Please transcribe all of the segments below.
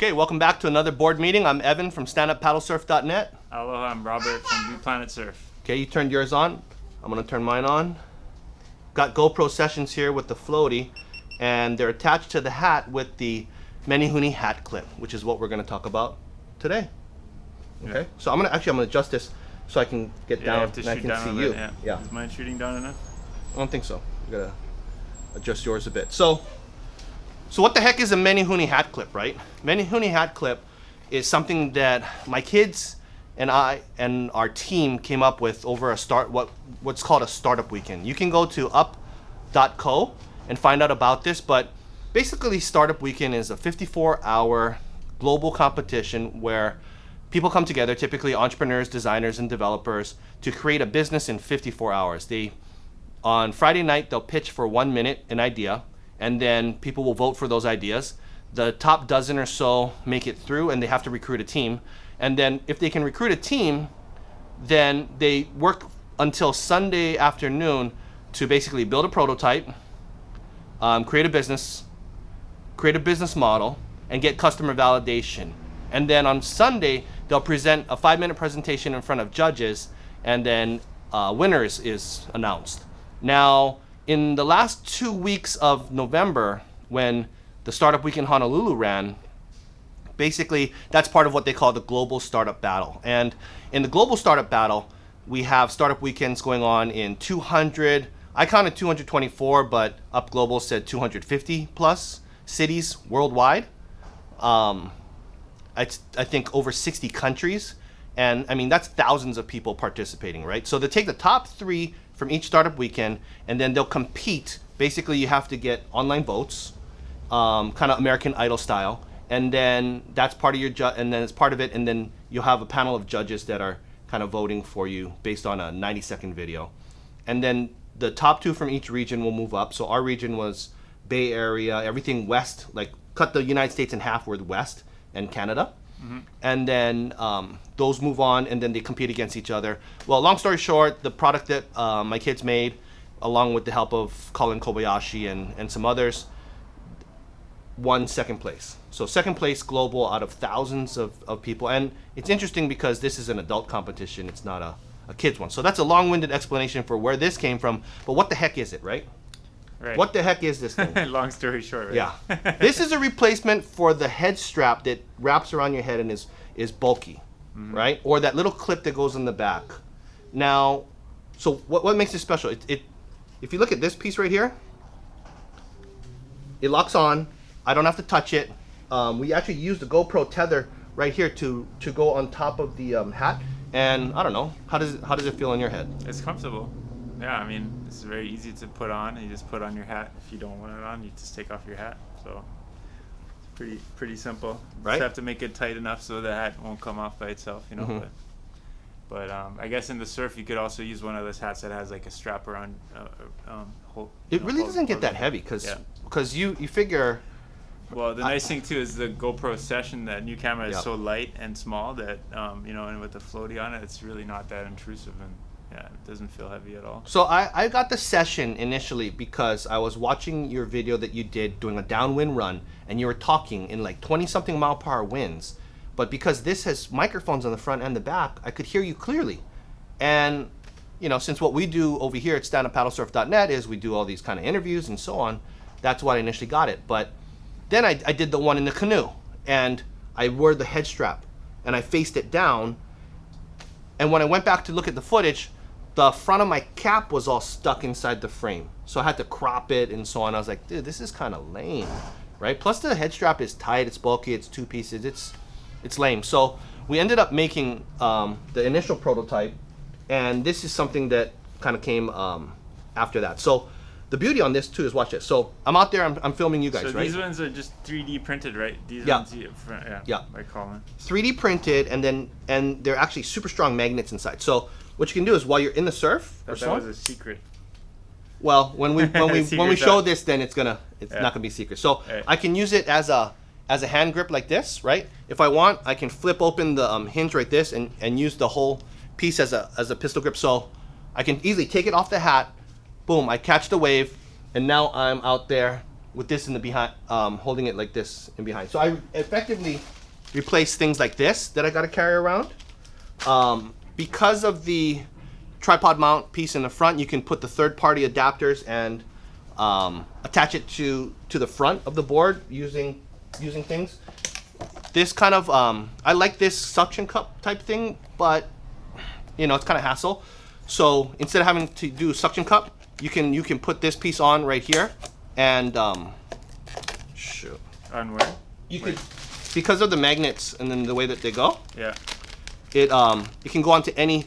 Okay, welcome back to another board meeting. I'm Evan from StandUpPaddleSurf.net. Hello, I'm Robert from Blue Planet Surf. Okay, you turned yours on. I'm gonna turn mine on. Got GoPro sessions here with the floaty, and they're attached to the hat with the Menehune Hat Clip, which is what we're gonna talk about today. Okay, Yeah. so I'm gonna adjust this so I can get down and I can see you. Yeah. Is mine shooting down enough? I don't think so. You gotta adjust yours a bit. So what the heck is a Menehune Hat Clip, right? Menehune Hat Clip is something that my kids and I and our team came up with over what's called a startup weekend. You can go to up.co and find out about this, but basically Startup Weekend is a 54-hour global competition where people come together, typically entrepreneurs, designers, and developers, to create a business in 54 hours. On Friday night, they'll pitch for 1 minute an idea, and then people will vote for those ideas. The top dozen or so make it through, and they have to recruit a team. And then if they can recruit a team, then they work until Sunday afternoon to basically build a prototype, create a business model, and get customer validation. And then on Sunday, they'll present a 5-minute presentation in front of judges, and then winners is announced. Now, in the last 2 weeks of November, when the Startup Week in Honolulu ran, basically that's part of what they call the Global Startup Battle. And in the Global Startup Battle, we have startup weekends going on in 200, I counted 224, but Up Global said 250 plus cities worldwide. I think over 60 countries. And I mean, that's thousands of people participating, right? So they take the top 3 from each startup weekend, and then they'll compete. Basically, you have to get online votes, kind of American Idol style, and then that's part of your and then it's part of it, and then you'll have a panel of judges that are kind of voting for you based on a 90-second video. And then the top 2 from each region will move up. So our region was Bay Area, everything west, like cut the United States in half, were the west, and Canada. Mm-hmm. And then those move on, and then they compete against each other. Well, long story short, the product that my kids made, along with the help of Colin Kobayashi and some others, won second place. So second place global out of thousands of people. And it's interesting because this is an adult competition. It's not a kids one. So that's a long-winded explanation for where this came from. But what the heck is it, right? Right. What the heck is this thing? Long story short, right? Yeah. This is a replacement for the head strap that wraps around your head and is bulky, mm-hmm. right? Or that little clip that goes in the back. Now, so what makes it special? If you look at this piece right here, it locks on. I don't have to touch it. We actually use the GoPro tether right here to go on top of the hat. And I don't know, how does it feel on your head? It's comfortable. Yeah, I mean, it's very easy to put on. You just put on your hat. If you don't want it on, you just take off your hat. So it's pretty simple. Right? Just have to make it tight enough so the hat won't come off by itself, you know. Mm-hmm. But I guess in the surf, you could also use one of those hats that has like a strap around. It really doesn't get that heavy because you figure. Well, the nice thing too is the GoPro Session, that new camera is Yep. so light and small that and with the floaty on it, it's really not that intrusive, and yeah, it doesn't feel heavy at all. So I got the Session initially because I was watching your video that you did doing a downwind run, and you were talking in like 20-something mile-per-hour winds. But because this has microphones on the front and the back, I could hear you clearly. And since what we do over here at StandUpPaddleSurf.net is we do all these kind of interviews and so on, that's why I initially got it. But then I did the one in the canoe, and I wore the head strap, and I faced it down. And when I went back to look at the footage, the front of my cap was all stuck inside the frame. So I had to crop it and so on. I was like, dude, this is kind of lame, right? Plus the head strap is tight, it's bulky, it's 2 pieces, it's lame. So we ended up making the initial prototype, and this is something that kind of came after that. So the beauty on this too is, watch this. So I'm out there, I'm filming you guys, so right? These ones are just 3D printed, right? These Yeah. ones, Yeah. by Colin. 3D printed, and they're actually super strong magnets inside. So what you can do is, while you're in the surf, That was a secret. well, when we Secret show out. this, then it's not gonna be secret. So Right. I can use it as a hand grip like this, right? If I want, I can flip open the hinge right this and use the whole piece as a pistol grip. So I can easily take it off the hat, boom, I catch the wave, and now I'm out there with this in the behind, holding it like this in behind. So I effectively replace things like this that I got to carry around. Because of the tripod mount piece in the front, you can put the third-party adapters and attach it to the front of the board using things. This kind of I like this suction cup type thing, but you know, it's kind of hassle. So instead of having to do suction cup, you can put this piece on right here, and shoot. On where? You could, because of the magnets and then the way that they go. Yeah. It can go onto any,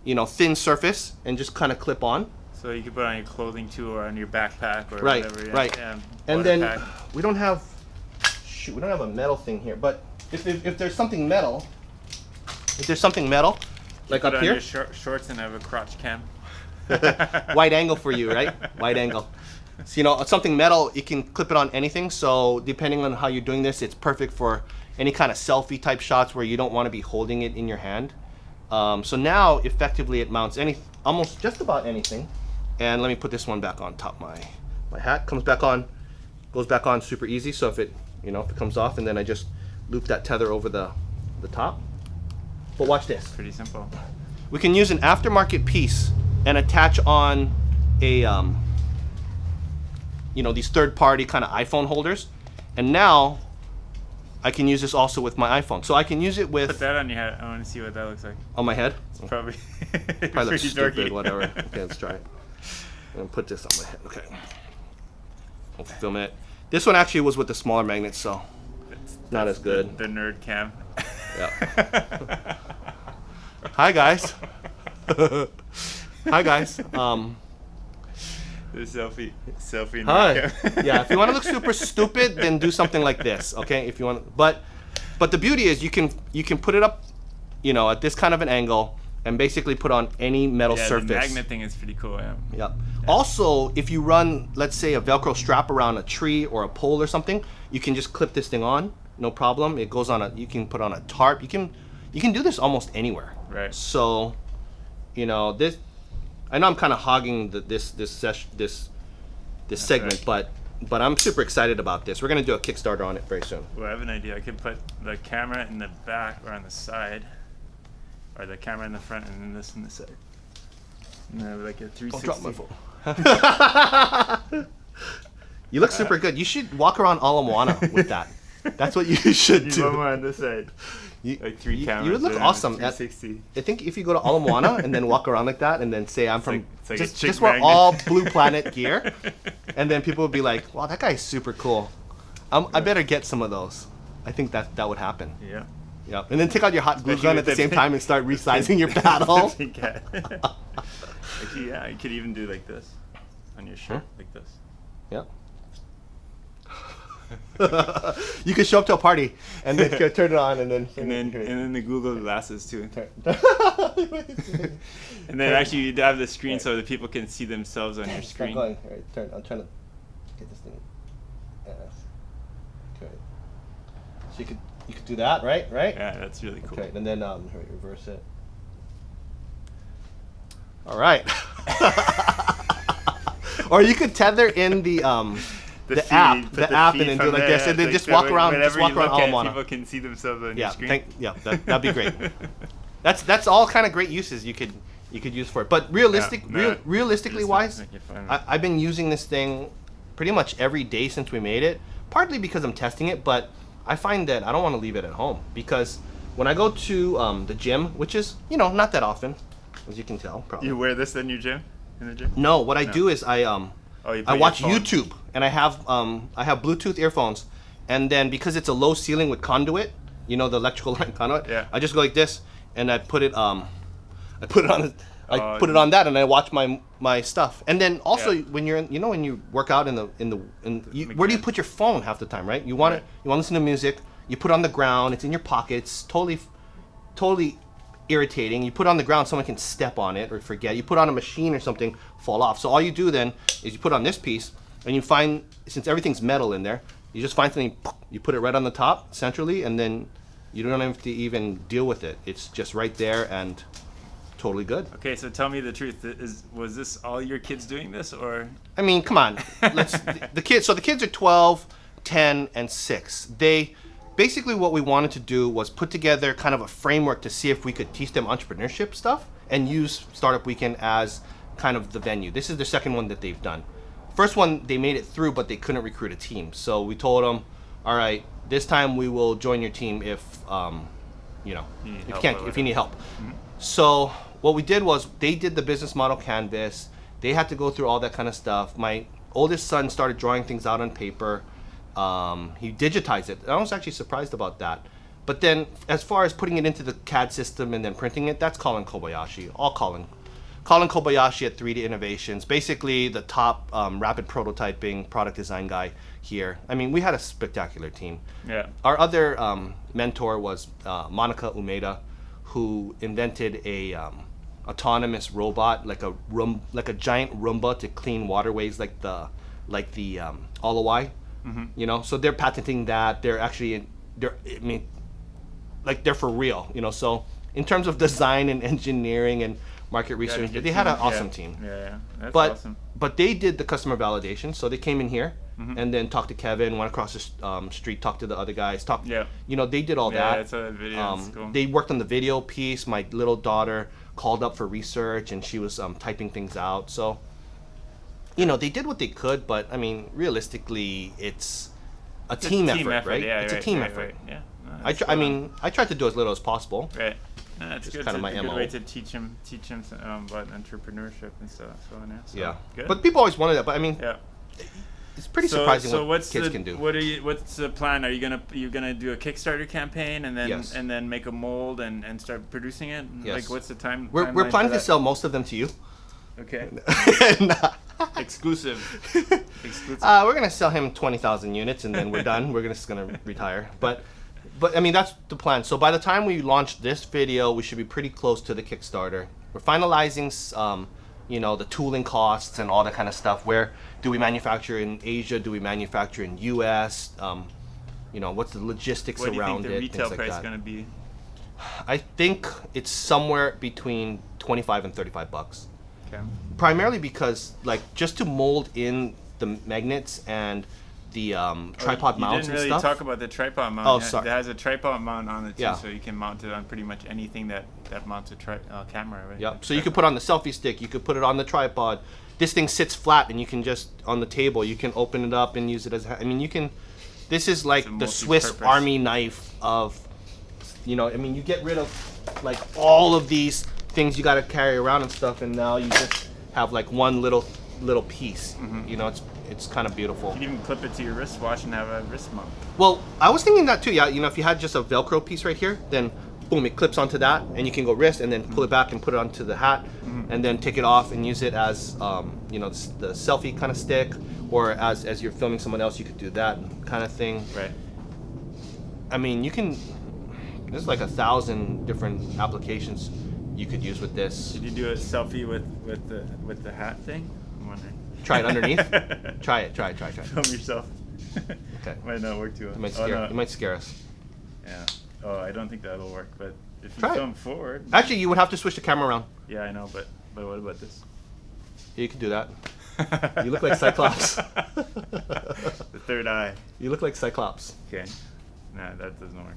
you know, thin surface and just kind of clip on. So you could put it on your clothing too, or on your backpack, or Right, whatever. Yeah. right. Yeah, And then pack. we don't have a metal thing here, but if there's something metal, like Put up it here, on your shorts and have a crotch cam. wide angle for you, right? Wide angle. So, you know, something metal, you can clip it on anything. So depending on how you're doing this, it's perfect for any kind of selfie type shots where you don't want to be holding it in your hand. So now effectively it mounts almost just about anything. And let me put this one back on top. My hat comes back on, goes back on super easy. So if it comes off, and then I just loop that tether over the top. But watch this. Pretty simple. We can use an aftermarket piece and attach on a these third-party kind of iPhone holders, and now I can use this also with my iPhone. So I can use it with. Put that on your head. I want to see what that looks like. On my head? It's probably Probably looks pretty stupid. dorky. Whatever. Okay, let's try it. And put this on my head. Okay. I'll film it. This one actually was with the smaller magnets, so not as good. The nerd cam. Yeah. Hi guys. Hi guys. The selfie Hi. nerd cam. Yeah, if you want to look super stupid, then do something like this, okay? If you want, but the beauty is you can put it up, at this kind of an angle, and basically put on any metal surface. The magnet thing is pretty cool. Yeah. Yep. Also, if you run, let's say, a Velcro strap around a tree or a pole or something, you can just clip this thing on, no problem. It goes on you can put on a tarp. You can do this almost anywhere. Right. So, this. I know I'm kind of hogging this segment, right. but I'm super excited about this. We're gonna do a Kickstarter on it very soon. Well, I have an idea. I could put the camera in the back or on the side, or the camera in the front, and then this in the side. And then like a 360. Don't drop my phone. You look super good. You should walk around Ala Moana with that. That's what you should You do. one more on this side. Like three cameras. You would look and awesome. 360. I think if you go to Ala Moana and then walk around like that, and then say I'm from it's like a chick just wear magnet. all Blue Planet gear, and then people would be like, "Wow, that guy's super cool." I better get some of those. I think that would happen. Yeah. Yeah, and then take out your hot glue Especially gun with at the the same big- time and start resizing your paddle. Big cat. Actually, yeah, you could even do like this on your shirt, like this. Yeah. You could show up to a party and then turn it on and then And then the Google glasses too. turn. And then actually you'd have the screen so that people can see themselves on your Stop screen. going. All right, turn. I'm trying to get this thing. Okay. So you could do that, right? Yeah, that's really cool. Okay, and then reverse it. All right. Or you could tether in the app, put the app, feed and then do from like this, and then like just that walk way around, whenever you look Ala at, Moana. people can see themselves on Yeah, your screen. that'd be great. That's all kind of great uses you could use for it. But realistically wise, I've been using this thing pretty much every day since we made it. Partly because I'm testing it, but I find that I don't want to leave it at home, because when I go to the gym, which is not that often, as you can tell, probably. You wear this in your gym? In the gym? No, what I do is I watch YouTube, and I have Bluetooth earphones, and then because it's a low ceiling with conduit, the electrical line conduit, Yeah. I just go like this, and I put it on that, and I watch my stuff. And then also when you're when you work out where do you put your phone half the time, right? You want to listen to music, you put it on the ground, it's in your pockets, totally irritating. You put it on the ground, someone can step on it or forget. You put it on a machine or something, fall off. So all you do then is you put on this piece, and you find, since everything's metal in there, you just find something, you put it right on the top centrally, and then you don't have to even deal with it. It's just right there, and totally good. Okay, so tell me the truth. Was this all your kids doing this, or? I mean, come on. The kids. So the kids are 12, 10, and 6. They basically what we wanted to do was put together kind of a framework to see if we could teach them entrepreneurship stuff and use Startup Weekend as kind of the venue. This is the second one that they've done. First one they made it through, but they couldn't recruit a team. So we told them, all right, this time we will join your team if if you need help. Mm-hmm. So what we did was they did the business model canvas. They had to go through all that kind of stuff. My oldest son started drawing things out on paper. He digitized it. I was actually surprised about that. But then as far as putting it into the CAD system and then printing it, that's Colin Kobayashi. All Colin Kobayashi at 3D Innovations, basically the top rapid prototyping product design guy here. I mean, we had a spectacular team. Yeah. Our other mentor was Monica Umeda, who invented a autonomous robot, like a giant Roomba to clean waterways, like the Alawai. Mm-hmm. You know, so they're patenting that. They're actually they're for real. You know, so in terms of design and engineering and market research, they had an awesome team. Yeah, that's but, awesome. But they did the customer validation, so they came in here and then talked to Kevin, went across the street, talked to the other guys, they did all that. Yeah, it's a video. It's cool. They worked on the video piece. My little daughter called up for research, and she was typing things out. So, they did what they could, but I mean, realistically, it's a team effort, right? Yeah, it's a team effort. Right. Yeah. No, I tried to do as little as possible. Right. No, that's good. Kind of my good MO. way to teach them about entrepreneurship and stuff. So, yeah. Good. But people always wanted that. But I mean, it's pretty surprising what kids can do. What's the plan? Are you gonna do a Kickstarter campaign and then Yes. and then make a mold and start producing it? Yes. Like, what's the time? We're planning to sell most of them to you. Okay. Nah. Exclusive. We're gonna sell him 20,000 units, and then we're done. We're just gonna retire. But I mean, that's the plan. So by the time we launch this video, we should be pretty close to the Kickstarter. We're finalizing, the tooling costs and all that kind of stuff. Where do we manufacture in Asia? Do we manufacture in U.S.? What's the logistics around it? What do you think the retail things like price is that. going to be? I think it's somewhere between $25 and $35. Okay. Primarily because, just to mold in the magnets and the tripod mounts and stuff. You didn't really talk about the tripod mount. Oh, sorry. It has a tripod mount on it too, Yeah. so you can mount it on pretty much anything that mounts a camera, right? Yep. So you could put on the selfie stick. You could put it on the tripod. This thing sits flat, and you can just on the table. You can open it up and use it as. You can. This is like the Swiss Army knife of. You get rid of all of these things you got to carry around and stuff, and now you just have one little piece. Mm-hmm. It's kind of beautiful. You can even clip it to your wristwatch and have a wrist mount. Well, I was thinking that too. Yeah, if you had just a Velcro piece right here, then boom, it clips onto that, and you can go wrist, and then pull it back and put it onto the hat, and then take it off and use it as the selfie kind of stick, or as you're filming someone else, you could do that kind of thing. Right. I mean, you can. There's 1,000 different applications you could use with this. Did you do a selfie with the hat thing? I'm wondering. Try it underneath. Try it. Film yourself. Okay. Might not work too well. It might scare us. Yeah. Oh, I don't think that'll work. But if you Try film forward. Actually, you would have to switch the camera around. Yeah, I know. But what about this? Yeah, you can do that. You look like Cyclops. The third eye. You look like Cyclops. Okay. Nah, that doesn't work.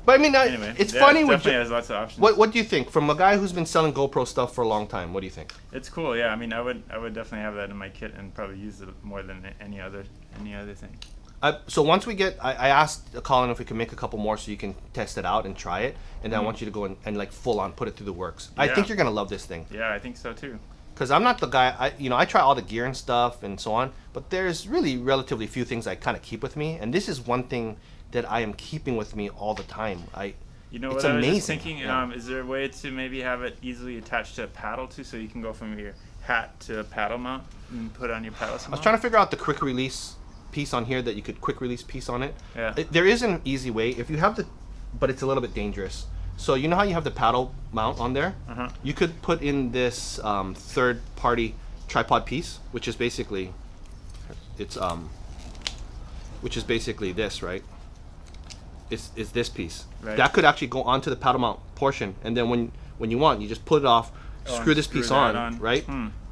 But I mean, anyway, it's funny. It definitely has lots of options. What do you think? From a guy who's been selling GoPro stuff for a long time, what do you think? It's cool. Yeah, I mean, I would definitely have that in my kit and probably use it more than any other thing. So once we get, I asked Colin if we could make a couple more so you can test it out and try it, and then I want you to go and full on put it through the works. Yeah. I think you're gonna love this thing. Yeah, I think so too. Because I'm not the guy. I try all the gear and stuff and so on, but there's really relatively few things I kind of keep with me, and this is one thing that I am keeping with me all the time. It's what I was just thinking? Yeah. Is there a way to maybe have it easily attached to a paddle too, so you can go from your hat to a paddle mount and put on your paddle mount? I was trying to figure out the quick release piece on here that you could quick release piece on it. Yeah. There is an easy way if you have but it's a little bit dangerous. So you know how you have the paddle mount on there? Uh-huh. You could put in this third-party tripod piece, which is basically this, right? It's this piece. Right. That could actually go onto the paddle mount portion, and then when you want, you just put it off, screw this piece on, right?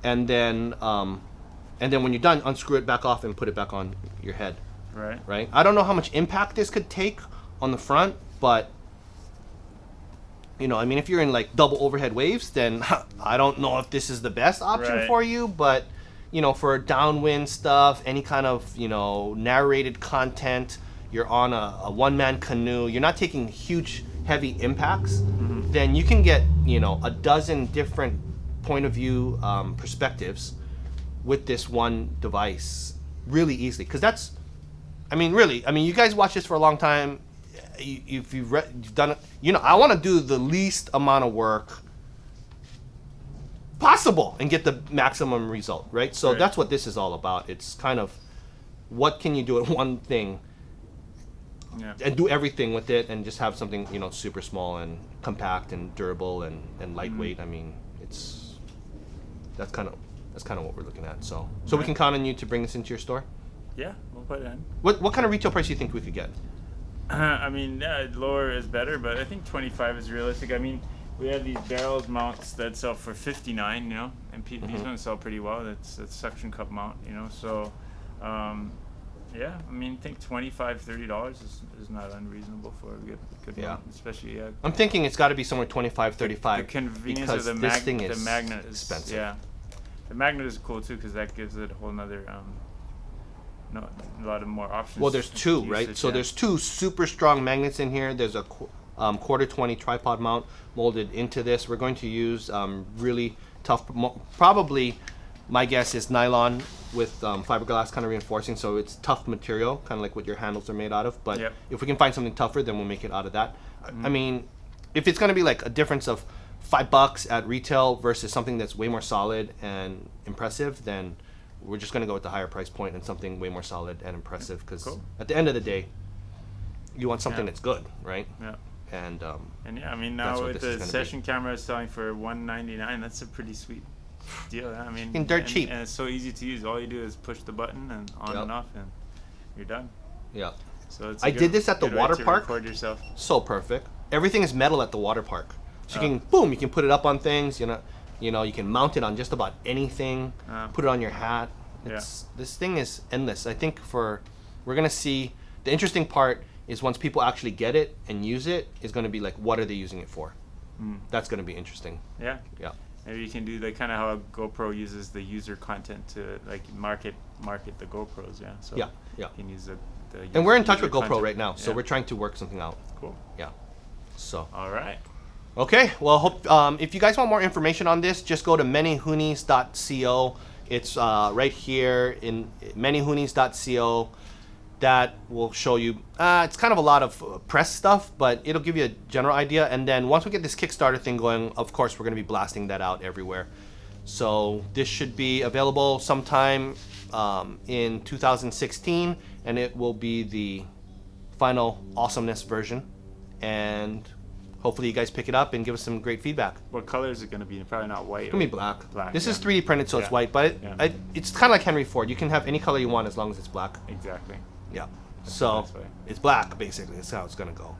And then when you're done, unscrew it back off and put it back on your head. Right. I don't know how much impact this could take on the front, but you know, I mean, if you're in like double overhead waves, then I don't know if this is the best option for you, but you know, for downwind stuff, any kind of, you know, narrated content, you're on a one-man canoe, you're not taking huge, heavy impacts, then you can get, you know, a dozen different point of view perspectives with this one device really easily. Because that's, I mean, really, I mean, you guys watch this for a long time. If you've done it, you know, I want to do the least amount of work possible and get the maximum result, right? So that's what this is all about. It's kind of what can you do at one thing and do everything with it and just have something, you know, super small and compact and durable and lightweight. I mean, that's kind of what we're looking at. So we can count on you to bring this into your store? Yeah, we'll put it in. What kind of retail price do you think we could get? I mean, lower is better, but I think 25 is realistic. I mean, we have these barrels mounts that sell for $59, you know, and these ones sell pretty well. That's a suction cup mount, you know. So, yeah, I mean, I think $25-$30 is not unreasonable for a good mount, especially. I'm thinking it's got to be somewhere $25-$35. The convenience of the magnet is expensive. Yeah, the magnet is cool too because that gives it a whole nother. A lot of more options. Well, there's two, right? So there's two super strong magnets in here. There's a quarter 20 tripod mount molded into this. We're going to use really tough, probably my guess is nylon with fiberglass kind of reinforcing, so it's tough material, kind of like what your handles are made out of. But if we can find something tougher, then we'll make it out of that. I mean, if it's going to be like a difference of $5 at retail versus something that's way more solid and impressive, then we're just going to go with the higher price point and something way more solid and impressive, because at the end of the day, you want something that's good, right? Yeah. And yeah, I mean, now with the session camera selling for $199, that's a pretty sweet deal. I mean, and dirt cheap. And it's so easy to use. All you do is push the button and on and off, and you're done. Yeah. So it's I did this at the water park. Record yourself. So perfect. Everything is metal at the water park. So you can, boom, you can put it up on things, you know, you can mount it on just about anything, put it on your hat. This thing is endless. I think we're going to see, the interesting part is once people actually get it and use it, is going to be like, what are they using it for? That's going to be interesting. Yeah. Maybe you can do like kind of how GoPro uses the user content to like market the GoPros. Yeah. So you can use the and we're in touch with GoPro right now, so we're trying to work something out. Cool. Yeah. So. All right. Okay. Well, hope if you guys want more information on this, just go to menehunes.co. It's right here in menehunes.co. That will show you. It's kind of a lot of press stuff, but it'll give you a general idea. And then once we get this Kickstarter thing going, of course, we're going to be blasting that out everywhere. So this should be available sometime in 2016, and it will be the final awesomeness version. And hopefully you guys pick it up and give us some great feedback. What color is it going to be? Probably not white. It's going to be black. This is 3D printed, so it's white, but it's kind of like Henry Ford. You can have any color you want as long as it's black. Exactly. Yeah. So it's black, basically. That's how it's going to go.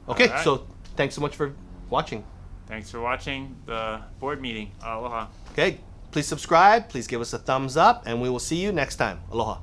Okay, so thanks so much for watching. Thanks for watching the board meeting. Aloha. Okay, please subscribe. Please give us a thumbs up, and we will see you next time. Aloha.